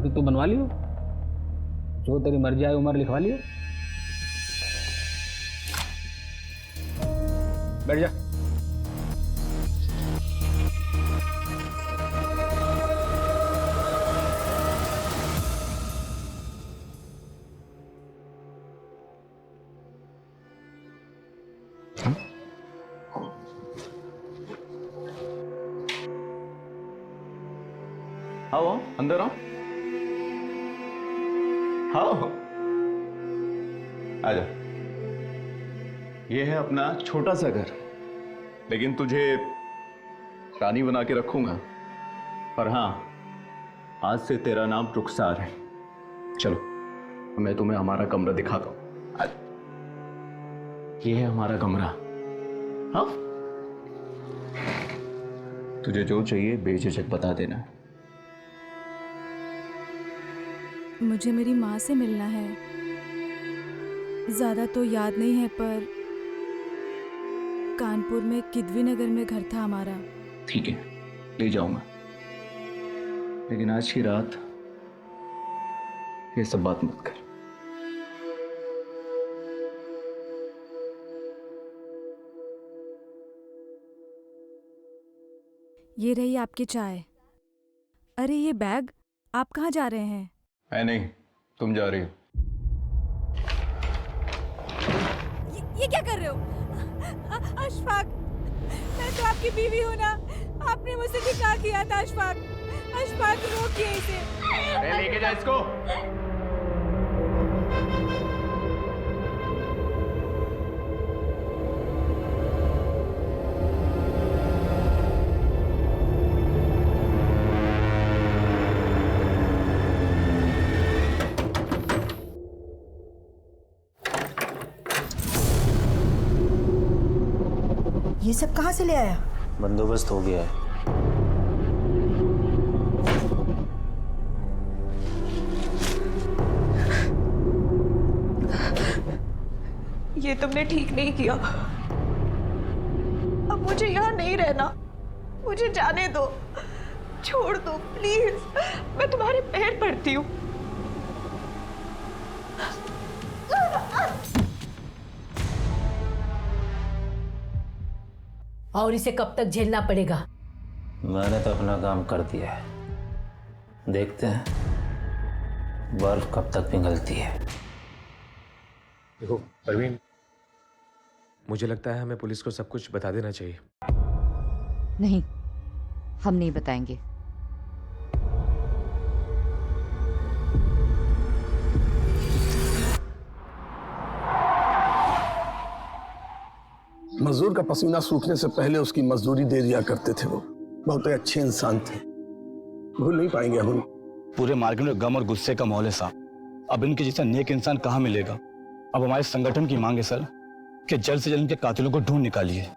बाकी तू बनवा लियो, जो तेरी मर्जी आए उम्र लिखवा लियो। बैठ जा। आओ अंदर आओ, आओ आ जाओ। ये है अपना छोटा सा घर, लेकिन तुझे रानी बना के रखूंगा। पर हाँ, आज से तेरा नाम रुखसार है। चलो मैं तुम्हें हमारा कमरा दिखाता हूं। ये है हमारा कमरा। हाँ, तुझे जो चाहिए बेझिझक बता देना। मुझे मेरी माँ से मिलना है। ज़्यादा तो याद नहीं है, पर कानपुर में किदवी नगर में घर था हमारा। ठीक है, ले जाऊंगा, लेकिन आज की रात ये सब बात मत कर। ये रही आपकी चाय। अरे ये बैग, आप कहाँ जा रहे हैं? मैं नहीं, तुम जा रही हो। ये क्या कर रहे हो? अशफाक, मैं तो आपकी बीवी हूँ ना। आपने मुझसे निकाह किया था अशफाक। अशफाक रोकिए इसे। लेके जा इसको। ये सब कहाँ से ले आया? बंदोबस्त हो गया है। ये तुमने ठीक नहीं किया। अब मुझे यहाँ नहीं रहना, मुझे जाने दो, छोड़ दो प्लीज। मैं तुम्हारे पैर पड़ती हूँ। और इसे कब तक झेलना पड़ेगा? मैंने तो अपना काम कर दिया है, देखते हैं बर्फ कब तक पिघलती है। देखो परवीन, मुझे लगता है हमें पुलिस को सब कुछ बता देना चाहिए। नहीं, हम नहीं बताएंगे। मजदूर का पसीना सूखने से पहले उसकी मजदूरी दे दिया करते थे। वो बहुत अच्छे इंसान थे, भूल नहीं पाएंगे हम। पूरे मार्केट में गम और गुस्से का माहौल है साहब। अब इनके जैसा नेक इंसान कहाँ मिलेगा? अब हमारे संगठन की मांग है सर कि जल्द से जल्द इनके कातिलों को ढूंढ निकालिए।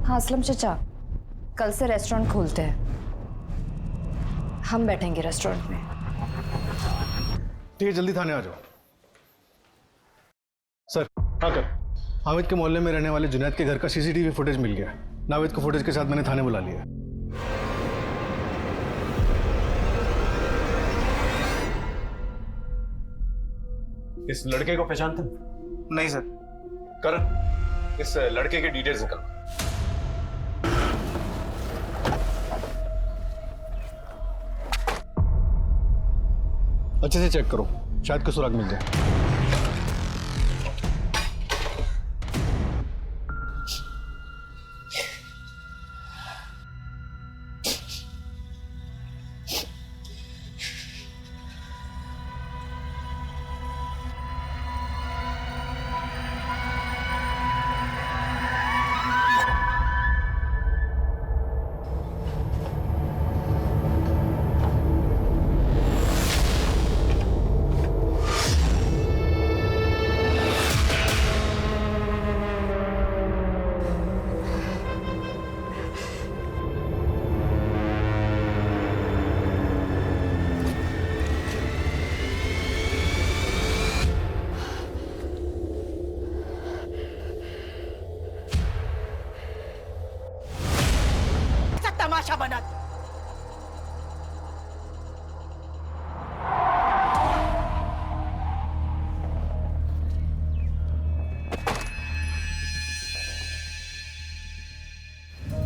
हाँ असलम चचा, कल से रेस्टोरेंट खोलते हैं। हम बैठेंगे रेस्टोरेंट में। ठीक है, जल्दी थाने आ जाओ। सर, हाँ कर। हामिद के मोहल्ले में रहने वाले जुनैद के घर का सीसीटीवी फुटेज मिल गया। नाविद को फुटेज के साथ मैंने थाने बुला लिया। इस लड़के को पहचानते? नहीं सर। करण, इस लड़के के डिटेल्स निकल। अच्छे से चेक करो, शायद कोई सुराग मिल जाए। तमाशा बना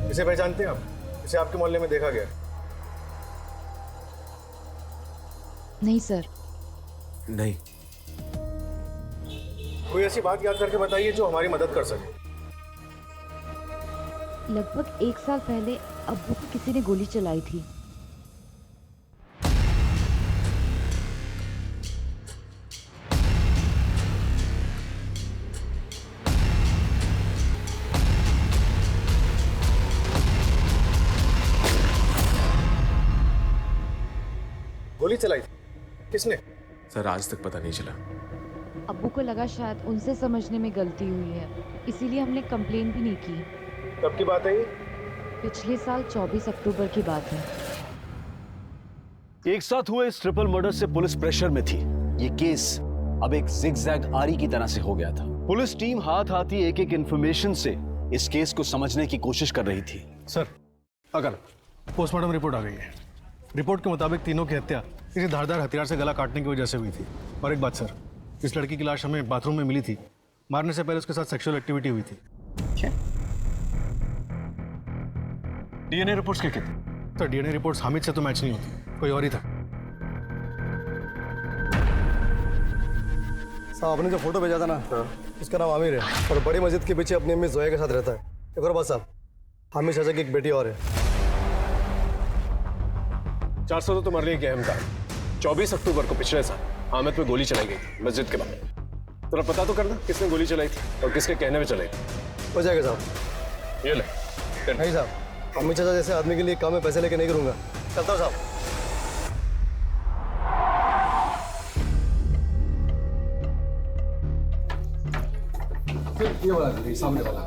इसे पहचानते हैं आप? इसे आपके मोहल्ले में देखा गया? नहीं सर। नहीं। कोई ऐसी बात याद करके बताइए जो हमारी मदद कर सके। लगभग 1 साल पहले अब्बू को किसी ने गोली चलाई थी। गोली चलाई थी? किसने? सर आज तक पता नहीं चला। अब्बू को लगा शायद उनसे समझने में गलती हुई है, इसीलिए हमने कंप्लेन भी नहीं की। कब की बात है ये? पिछले साल 24 अक्टूबर की बात है। एक साथ हुए इस ट्रिपल मर्डर से पुलिस प्रेशर में थी। ये केस अब एक जिगजैग आरी की तरह से हो गया था। पुलिस टीम हाथ आती एक एक इंफॉर्मेशन से इस केस को समझने की कोशिश कर रही थी। सर, अगर पोस्टमार्टम रिपोर्ट आ गई है। रिपोर्ट के मुताबिक तीनों की हत्या किसी धारदार हथियार से गला काटने की वजह से हुई थी। और एक बात सर, इस लड़की की लाश हमें बाथरूम में मिली थी। मारने से पहले उसके साथ सेक्सुअल एक्टिविटी हुई थी। क्या? डीएनए रिपोर्ट्स क्या कहते? तो डीएनए रिपोर्ट्स हामिद से तो मैच नहीं होती, कोई और ही था। साहब आपने जो फोटो भेजा था ना, उसका नाम आमिर है और बड़ी मस्जिद के पीछे अपनी अम्मी जोया के साथ रहता है। एक और बात साहब, हामिद चाचा की एक बेटी और है। 400 तो मरने की अहम था। 24 अक्टूबर को पिछले साल हामिद पे गोली चलाई गई थी मस्जिद के बाहर। थोड़ा पता तो करना किसने गोली चलाई थी और किसके कहने में चलाई थी। हो जाएगा साहब। ये ले। नहीं साहब, अम्मी चाचा जैसे आदमी के लिए काम में पैसे लेके नहीं करूंगा। चलता हूँ साहब। ये वाला सामने वाला।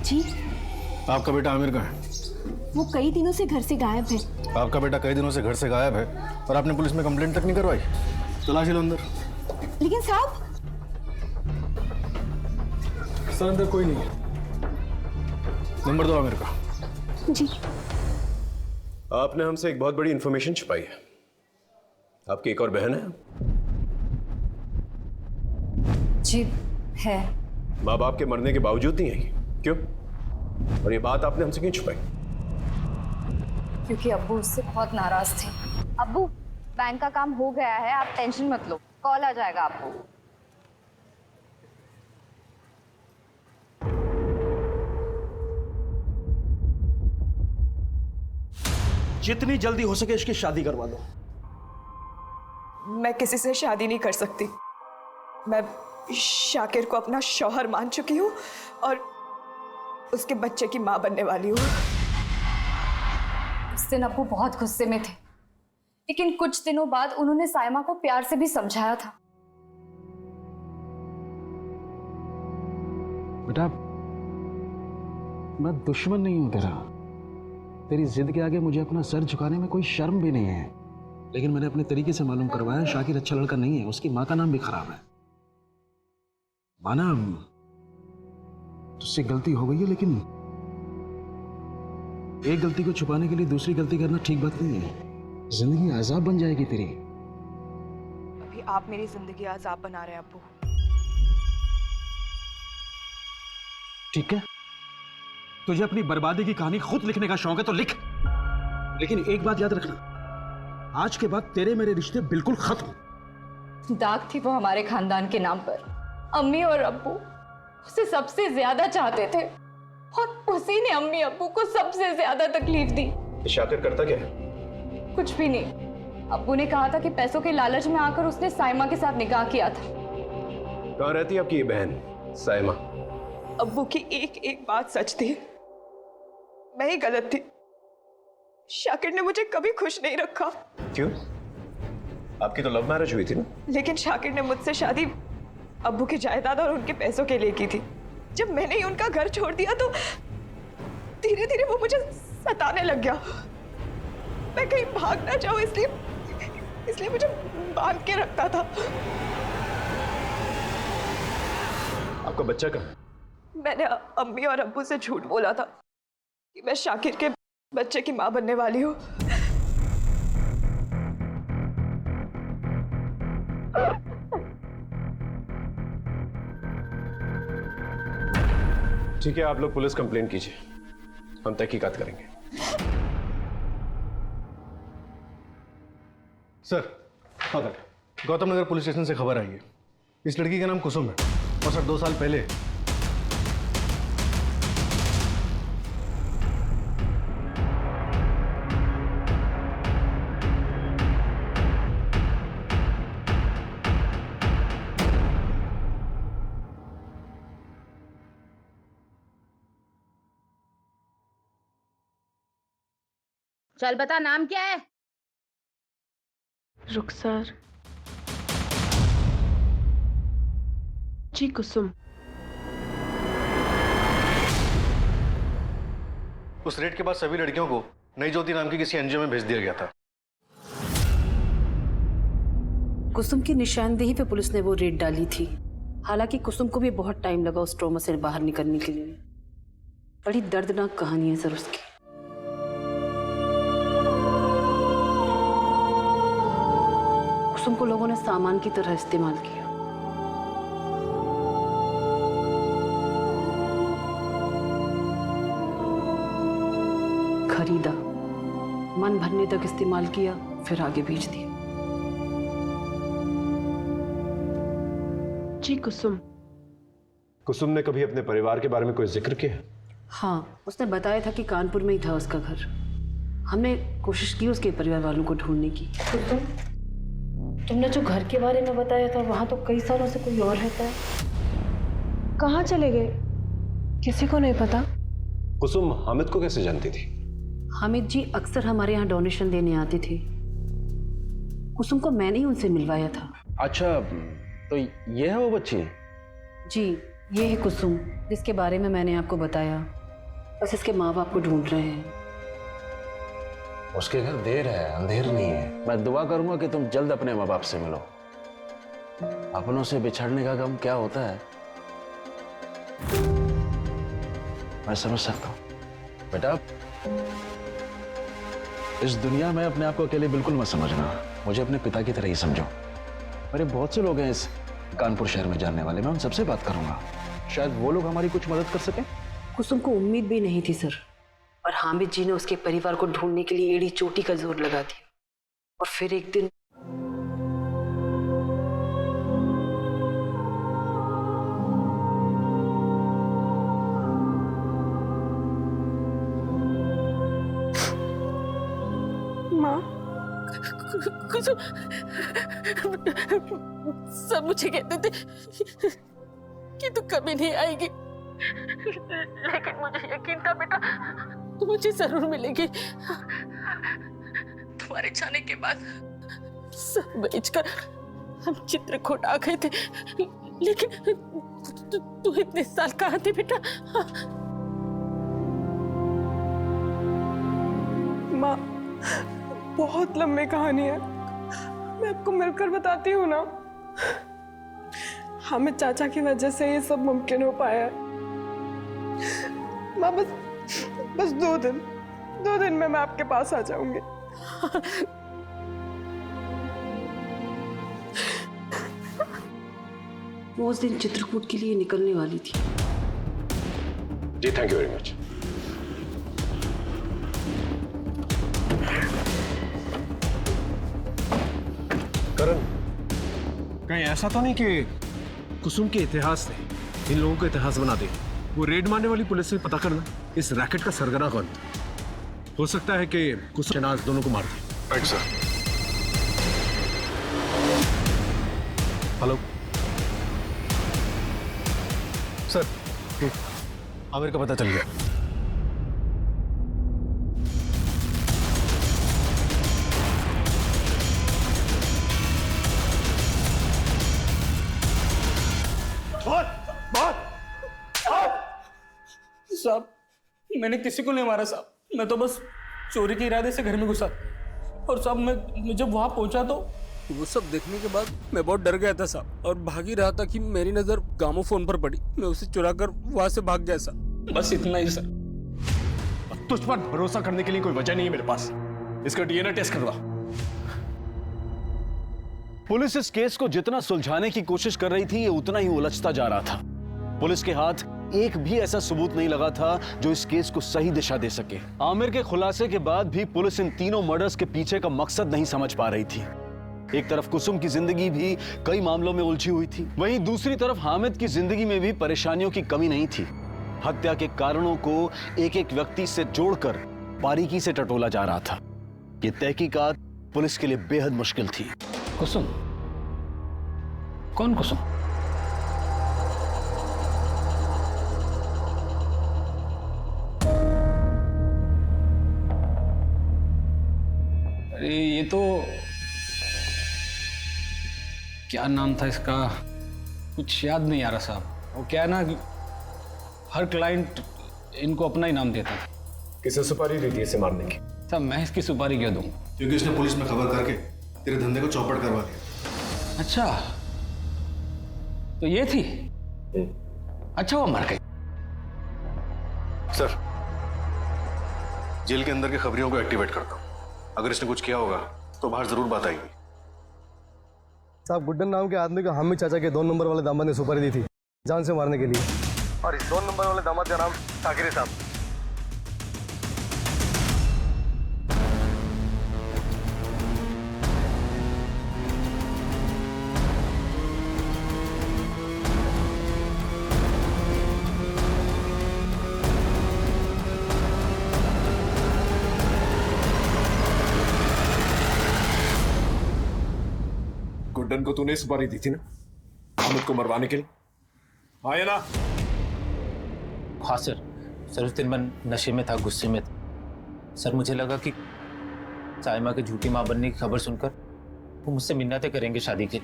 जी, आपका बेटा आमिर कहाँ है? वो कई दिनों से घर से गायब है। आपका बेटा कई दिनों से घर से गायब है और आपने पुलिस में कंप्लेंट तक नहीं करवाई? तलाशी लो अंदर। लेकिन साहब, सर अंदर कोई नहीं है। नंबर दो आमिर का। जी। आपने हमसे एक बहुत बड़ी इंफॉर्मेशन छुपाई है। आपकी एक और बहन है? जी है। माँ बाप के मरने के बावजूद नहीं आई, क्यों? और ये बात आपने हमसे क्यों छुपाई? क्योंकि अब्बू उससे बहुत नाराज थे। अब्बू, बैंक का काम हो गया है, आप टेंशन मत लो, कॉल आ जाएगा आपको। जितनी जल्दी हो सके इसकी शादी करवा दो। मैं किसी से शादी नहीं कर सकती। मैं शाकिर को अपना शौहर मान चुकी हूँ और उसके बच्चे की माँ बनने वाली हूँ। उस दिन अब्बू बहुत गुस्से में थे, लेकिन कुछ दिनों बाद उन्होंने साइमा को प्यार से भी समझाया था। बेटा, मैं दुश्मन नहीं हूं तेरा। तेरी जिद के आगे मुझे अपना सर झुकाने में कोई शर्म भी नहीं है। लेकिन मैंने अपने तरीके से मालूम करवाया, शाकिर अच्छा लड़का नहीं है। उसकी माँ का नाम भी खराब है। माना तुझसे गलती हो गई है, लेकिन एक गलती को छुपाने के लिए दूसरी गलती करना ठीक बात नहीं है। जिंदगी अजाब बन जाएगी तेरी। अभी आप मेरी जिंदगी अजाब बना रहे हैं अब्बू। ठीक है, तुझे अपनी बर्बादी की कहानी खुद लिखने का शौक है तो लिख, लेकिन एक बात याद रखना, आज के बाद तेरे मेरे रिश्ते बिल्कुल खत्म। दाग थी वो हमारे खानदान के नाम पर। अम्मी और अब्बू उसे सबसे ज्यादा चाहते थे और उसी ने अम्मी अब्बू को सबसे ज्यादा तकलीफ दी। शाकिर करता क्या है? कुछ भी नहीं। अब्बू ने कहा था कि पैसों के लालच में आकर उसने साइमा के साथ निकाह किया था। कहाँ रहती है आपकी ये बहन साइमा? अब्बू की एक एक बात सच थी। मैं ही गलत थी। शाकिर ने मुझे कभी खुश नहीं रखा। क्यों? आपकी तो लव मैरिज हुई थी ना? लेकिन शाकिर ने मुझसे शादी अब्बू की जायदाद और उनके पैसों के लिए की थी। जब मैंने ही उनका घर छोड़ दिया तो धीरे धीरे वो मुझे सताने लग गया। मैं कहीं भाग ना जाऊं इसलिए मुझे बांध के रखता था। आपका बच्चा कहाँ है? मैंने अम्मी और अब्बू से झूठ बोला था कि मैं शाकिर के बच्चे की मां बनने वाली हूँ। ठीक है, आप लोग पुलिस कंप्लेंट कीजिए, हम तहकीकात करेंगे। Sir, father, Gautam Nagar police station से खबर आई है। इस लड़की का नाम कुसुम है और सर 2 साल पहले चल बता, नाम क्या है? रुखसार जी कुसुम। उस रेड के बाद सभी लड़कियों को नई ज्योति नाम की किसी एनजीओ में भेज दिया गया था। कुसुम की निशानदेही पे पुलिस ने वो रेड डाली थी। हालांकि कुसुम को भी बहुत टाइम लगा उस ट्रॉमा से बाहर निकलने के लिए। बड़ी दर्दनाक कहानी है सर उसकी। कुसुम को लोगों ने सामान की तरह इस्तेमाल किया। खरीदा, मन भरने तक इस्तेमाल किया, फिर आगे बेच दिया। जी कुसुम। कुसुम ने कभी अपने परिवार के बारे में कोई जिक्र किया? हाँ, उसने बताया था कि कानपुर में ही था उसका घर। हमने कोशिश की उसके परिवार वालों को ढूंढने की। तुमने जो घर के बारे में बताया था, वहां तो कई सालों से कोई और रहता है। कहाँ चले गए? किसी को नहीं पता। कुसुम हामिद को कैसे जानती थी? हामिद जी अक्सर हमारे यहाँ डोनेशन देने आते थे। कुसुम को मैंने ही उनसे मिलवाया था। अच्छा, तो ये है वो बच्ची? जी, ये है कुसुम जिसके बारे में मैंने आपको बताया। बस इसके माँ बाप को ढूंढ रहे हैं। उसके घर देर है, अंधेर नहीं है। मैं दुआ करूंगा कि तुम जल्द अपने माँ बाप से मिलो। अपनों से बिछड़ने का गम क्या होता है मैं समझ सकता हूं। बेटा, इस दुनिया में अपने आप को अकेले बिल्कुल मत समझना। मुझे अपने पिता की तरह ही समझो। मेरे बहुत से लोग हैं इस कानपुर शहर में जानने वाले। मैं उन सबसे बात करूंगा, शायद वो लोग हमारी कुछ मदद कर सकें। कुसुम को उम्मीद भी नहीं थी सर, और हामिद जी ने उसके परिवार को ढूंढने के लिए एड़ी चोटी का जोर लगा दिया। और फिर एक दिन माँ, कुसुम सब मुझे कहते थे कि तू कभी नहीं आएगी, लेकिन मुझे यकीन था बेटा तू मुझे जरूर मिलेगी। तुम्हारे जाने के बाद सब बेचकर हम चित्रकूट आ गए थे, लेकिन तू इतने साल कहाँ थे बेटा? माँ, बहुत लंबी कहानी है, मैं आपको मिलकर बताती हूँ ना। हामिद चाचा की वजह से ये सब मुमकिन हो पाया है। माँ, बस 2 दिन में मैं आपके पास आ जाऊंगी। वो उस दिन चित्रकूट के लिए निकलने वाली थी। जी थैंक यू वेरी मच। करण, कहीं ऐसा तो नहीं कि कुसुम के इतिहास ने इन लोगों का इतिहास बना दिया? वो रेड मारने वाली पुलिस से पता करना इस रैकेट का सरगना कौन था। हो सकता है कि कुसुम शहनाज दोनों को मार दिया। Right sir. Hello sir, Aamir का पता चल गया। साहब, मैंने किसी को नहीं मारा साहब, मैं तो बस चोरी के इरादे से घर में घुसा। और साहब मैं जब वहां पहुंचा तो वो सब देखने के बाद मैं बहुत डर गया था साहब, और भाग ही रहा था कि मेरी नजर गामोफोन पर पड़ी। मैं उसे चुरा कर वहां से भाग गया साहब, बस इतना ही सर। तुझ पर भरोसा करने के लिए कोई वजह नहीं है मेरे पास। इसका डीएनए टेस्ट करवा। पुलिस इस केस को जितना सुलझाने की कोशिश कर रही थी, ये उतना ही उलझता जा रहा था। पुलिस के हाथ एक भी ऐसा सबूत नहीं लगा था जो इस केस को सही दिशा दे सके। आमिर के खुलासे के बाद भी पुलिस इन तीनों मर्डर्स के पीछे का मकसद नहीं समझ पा रही थी। एक तरफ कुसुम की जिंदगी भी कई मामलों में उलझी हुई थी, वहीं दूसरी तरफ हामिद की जिंदगी में भी परेशानियों की कमी नहीं थी। हत्या के कारणों को एक एक व्यक्ति से जोड़कर बारीकी से टटोला जा रहा था। ये तहकीकात पुलिस के लिए बेहद मुश्किल थी। कुसुम? कौन कुसुम? अरे ये तो क्या नाम था इसका, कुछ याद नहीं आ रहा साहब। वो क्या है ना कि हर क्लाइंट इनको अपना ही नाम देता था। किसे सुपारी दी थी इसे मारने की? साहब मैं इसकी सुपारी क्यों दूंगा? क्योंकि इसने पुलिस में खबर करके तेरे धंधे को चौपट करवा दिया। अच्छा तो ये थी? अच्छा वो मर गई। सर, जेल के अंदर के खबरियों को एक्टिवेट करता हूँ। अगर इसने कुछ किया होगा तो बाहर जरूर बात आएगी। साहब, गुड्डन नाम के आदमी को हामिद चाचा के 2 नंबर वाले दामाद ने सुपारी दी थी जान से मारने के लिए, और इस 2 नंबर वाले दामाद का नाम शाकिर है साहब। गुड्डन को तूने सुपारी दी थी ना हामिद को मरवाने के लिए? हाँ या ना? हाँ सर। सर उस दिन मैं नशे में था, गुस्से में था सर। मुझे लगा कि साइमा की झूठी मां बनने की खबर सुनकर वो मुझसे मिन्नतें करेंगे शादी के,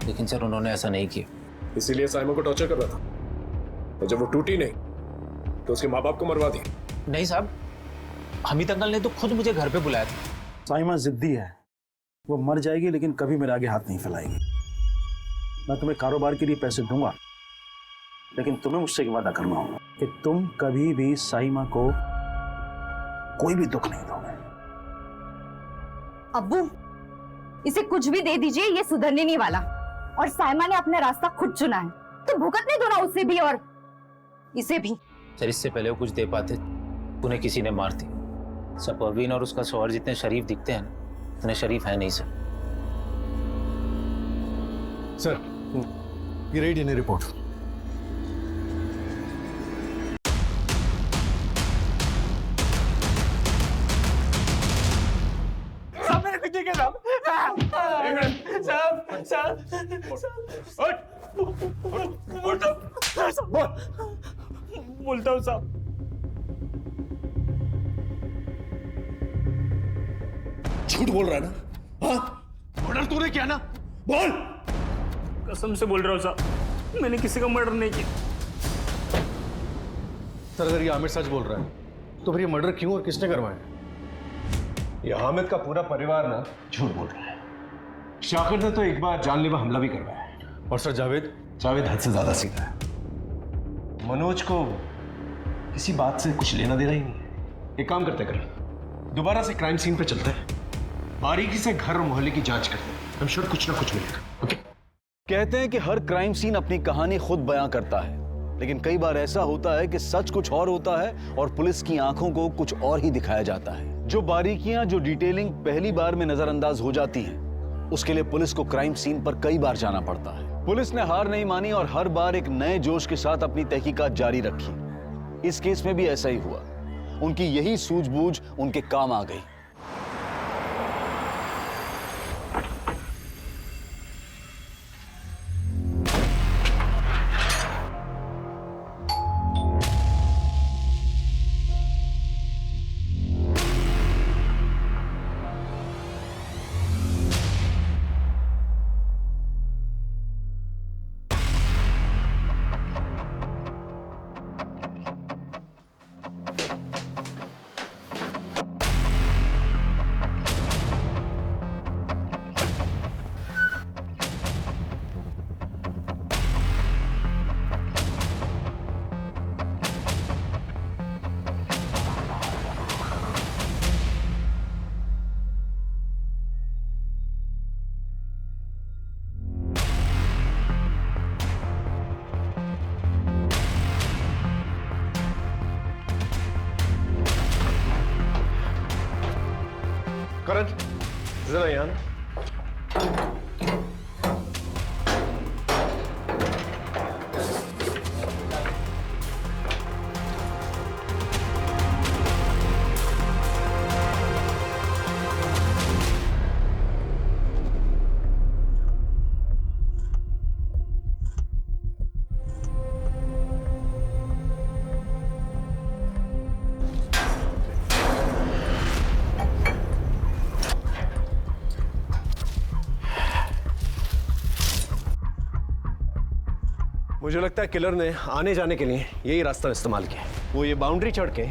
लेकिन सर उन्होंने ऐसा नहीं किया। इसीलिए साइमा को टॉर्चर कर रहा था, और जब वो टूटी नहीं तो उसके माँ बाप को मरवा दिया। नहीं साहब, हमीद अंकल ने तो खुद मुझे घर पे बुलाया था। साइमा जिद्दी है, वो मर जाएगी लेकिन कभी मेरे आगे हाथ नहीं फैलाएगी। मैं तुम्हें कारोबार के लिए पैसे दूंगा, लेकिन तुम्हें मुझसे एक वादा करना होगा कि तुम कभी भी साइमा को कोई भी दुख नहीं दोगे। अब्बू, इसे कुछ भी दे दीजिए, ये सुधरने नहीं वाला। और साइमा ने अपना रास्ता खुद चुना है, तो भुगतने दो ना उसे भी और इसे भी। सर इससे पहले वो कुछ दे पाते, उन्हें किसी ने मार दी। सर परवीन और उसका शौहर जितने शरीफ दिखते हैं ना, उतने शरीफ है नहीं सर। सर, ये रही डीएनए रिपोर्ट। साहब मेरे कुछ के साहब बोलता हूँ साहब। झूठ बोल रहा है ना? हाँ, मर्डर तूने किया ना? बोल। कसम से बोल रहा हूँ साहब, मैंने किसी का मर्डर नहीं किया। सर, अगर ये आमिर सच बोल रहा है तो फिर ये मर्डर क्यों और किसने करवाया? ये हामिद का पूरा परिवार ना झूठ बोल रहा है। शाकिर ने तो एक बार जानलेवा हमला भी करवाया है। और सर जावेद? जावेद हद से ज्यादा सीधा है। मनोज को किसी बात से कुछ लेना देना ही नहीं है। एक काम करते कर, दोबारा से क्राइम सीन पे चलते हैं, बारीकी से घर और मोहल्ले की जांच करते हैं। I'm sure कुछ ना कुछ मिलेगा। ओके? कहते हैं कि हर क्राइम सीन अपनी कहानी खुद बयां करता है, लेकिन कई बार ऐसा होता है कि सच कुछ और होता है और पुलिस की आंखों को कुछ और ही दिखाया जाता है। जो बारीकियां, जो डिटेलिंग पहली बार में नजरअंदाज हो जाती हैं, उसके लिए पुलिस को क्राइम सीन पर कई बार जाना पड़ता है। पुलिस ने हार नहीं मानी और हर बार एक नए जोश के साथ अपनी तहकीकात जारी रखी। इस केस में भी ऐसा ही हुआ। उनकी यही सूझबूझ उनके काम आ गई। करण, जरा यहाँ। मुझे लगता है किलर ने आने जाने के लिए यही रास्ता इस्तेमाल किया। वो ये बाउंड्री चढ़ के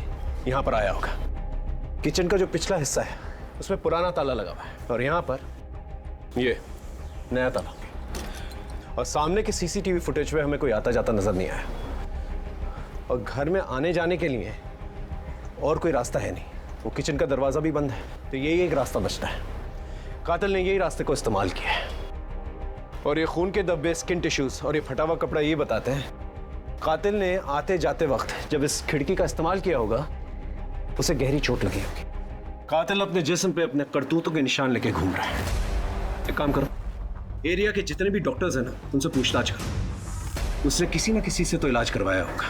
यहाँ पर आया होगा। किचन का जो पिछला हिस्सा है उसमें पुराना ताला लगा हुआ है और यहाँ पर ये नया ताला। और सामने के सीसीटीवी फुटेज में हमें कोई आता जाता नजर नहीं आया। और घर में आने जाने के लिए और कोई रास्ता है नहीं। वो किचन का दरवाजा भी बंद है, तो यही एक रास्ता बचता है। कातिल ने यही रास्ते को इस्तेमाल किया है। और ये खून के धब्बे, स्किन टिश्यूज और ये फटा हुआ कपड़ा ये बताते हैं कातिल ने आते जाते वक्त जब इस खिड़की का इस्तेमाल किया होगा उसे गहरी चोट लगी होगी। कातिल अपने जिस्म पे अपने करतूतों के निशान लेके घूम रहा है। एक काम करो, एरिया के जितने भी डॉक्टर्स हैं ना, उनसे पूछताछ करो। उसने किसी ना किसी से तो इलाज करवाया होगा।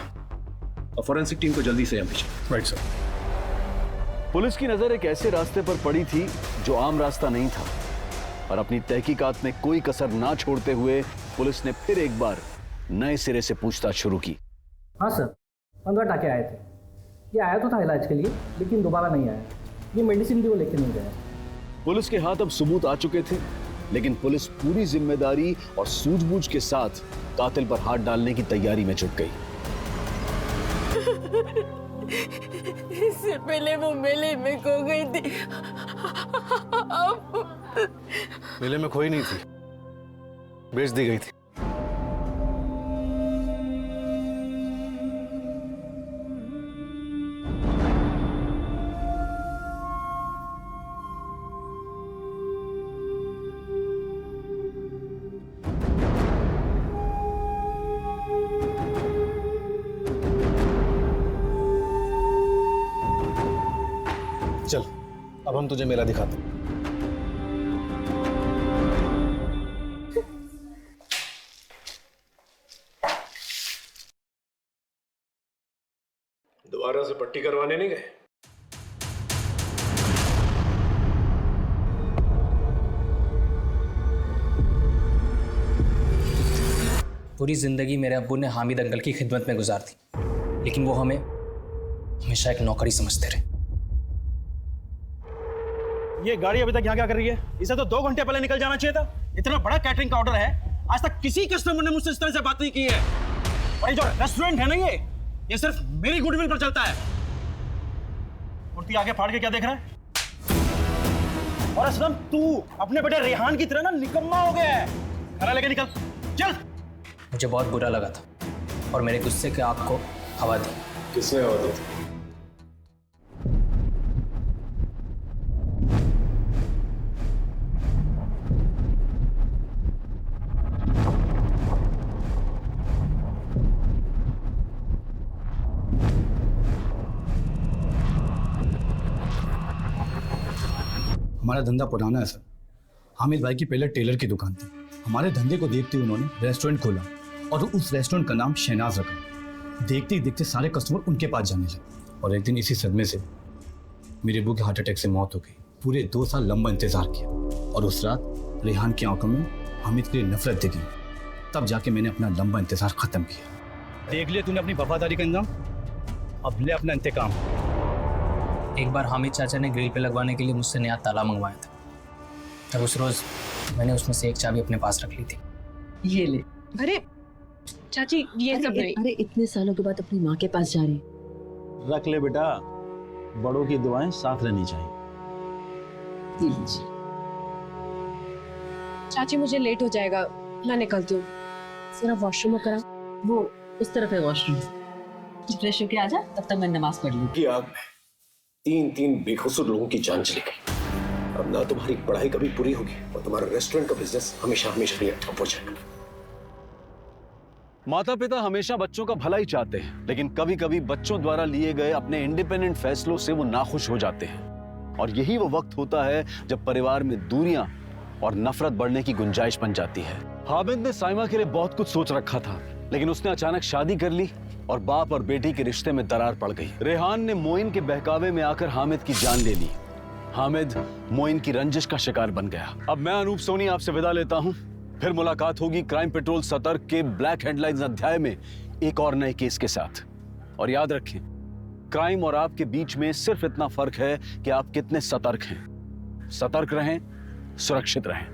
और फॉरेंसिक टीम को जल्दी से यहाँ भेजो। Right sir. पुलिस की नजर एक ऐसे रास्ते पर पड़ी थी जो आम रास्ता नहीं था और अपनी तहकीकात में कोई कसर ना छोड़ते हुए पुलिस ने फिर एक बार नए सिरे से पूछताछ शुरू की। हाँ सर, 15 टाके आए थे। ये आया तो था इलाज के लिए, लेकिन दोबारा नहीं आया। ये मेडिसिन भी वो लेके नहीं गया। पुलिस के हाथ अब सबूत आ चुके थे, लेकिन पुलिस पूरी जिम्मेदारी और सूझबूझ के साथ कातिल पर हाथ डालने की तैयारी में जुट गई। इससे पहले वो मेले में खो गई थी। मेले में खोई नहीं थी, बेच दी गई थी। चल, अब हम तुझे मेला दिखाते हैं। दोबारा से पट्टी करवाने नहीं गए? पूरी जिंदगी मेरे अब्बू ने हामिद अंकल की खिदमत में गुजार दी, लेकिन वो हमें हमेशा एक नौकरी समझते रहे। ये गाड़ी अभी तक यहाँ क्या कर रही है? इसे तो 2 घंटे पहले निकल जाना चाहिए था। इतना बड़ा कैटरिंग का ऑर्डर है, आज तक किसी कस्टमर ने मुझसे इस तरह से बात नहीं की है। और ये जो रेस्टोरेंट है ना, ये सिर्फ मेरी गुडविल पर चलता है। कुर्ती आगे फाड़ के क्या देख रहा है? और असलम, तू अपने बेटे रेहान की तरह ना निकम्मा हो गया है। घर लेके निकल, चल। मुझे बहुत बुरा लगा था और मेरे गुस्से के आग को हवा दी। किसने हवा दी? हमारा धंधा पुराना है सर। हामिद भाई की पहले टेलर की दुकान थी। हमारे धंधे को देखते हुए उन्होंने रेस्टोरेंट खोला और उस रेस्टोरेंट का नाम शहनाज रखा। देखते ही देखते सारे कस्टमर उनके पास जाने लगे और एक दिन इसी सदमे से मेरे अब्बू की हार्ट अटैक से मौत हो गई। पूरे 2 साल लंबा इंतजार किया और उस रात रेहान की आंखों में हामिद के लिए नफरत दिखी। तब जाके मैंने अपना लंबा इंतजार खत्म किया। देख लिया तूने अपनी वफादारी का अंजाम, अब ले अपना इंतकाम। एक बार हामिद चाचा ने ग्रिल पे लगवाने के लिए मुझसे नया ताला मंगवाया था। तब उस रोज मैंने उसमें से एक चाबी अपने पास रख ली थी। ये ले। अरे चाची ये सब नहीं। अरे इतने सालों के बाद अपनी माँ के पास जा रही। रख ले बेटा, बड़ों की दुआएं साथ रहनी चाहिए। चाची मुझे लेट हो जाएगा, मैं निकलती हूँ। जरा वॉशरूम में करा, वो उस तरफ है वॉशरूम। फ्रेश होके आ जा, तब तक मैं नमाज पढ़ लूँ। की आग में 3 बेकसूर लोगों की जान चली गई। अब ना तुम्हारी पढ़ाई कभी पूरी होगी और तुम्हारा रेस्टोरेंट का बिजनेस हमेशा हमेशा के लिए ठप हो जाएगा। माता पिता हमेशा बच्चों का भला ही चाहते हैं, लेकिन कभी कभी बच्चों द्वारा लिए गए अपने इंडिपेंडेंट फैसलों से वो नाखुश हो जाते हैं। और यही वो वक्त होता है जब परिवार में दूरियां और नफरत बढ़ने की गुंजाइश बन जाती है। हामिद ने साइमा के लिए बहुत कुछ सोच रखा था, लेकिन उसने अचानक शादी कर ली और बाप और बेटी के रिश्ते में दरार पड़ गई। रेहान ने मोइन के बहकावे में आकर हामिद की जान ले ली। हामिद मोइन की रंजिश का शिकार बन गया। अब मैं अनूप सोनी आपसे विदा लेता हूं। फिर मुलाकात होगी क्राइम पेट्रोल सतर्क के ब्लैक हेडलाइंस अध्याय में एक और नए केस के साथ। और याद रखें, क्राइम और आपके बीच में सिर्फ इतना फर्क है कि आप कितने सतर्क हैं। सतर्क रहें, सुरक्षित रहें।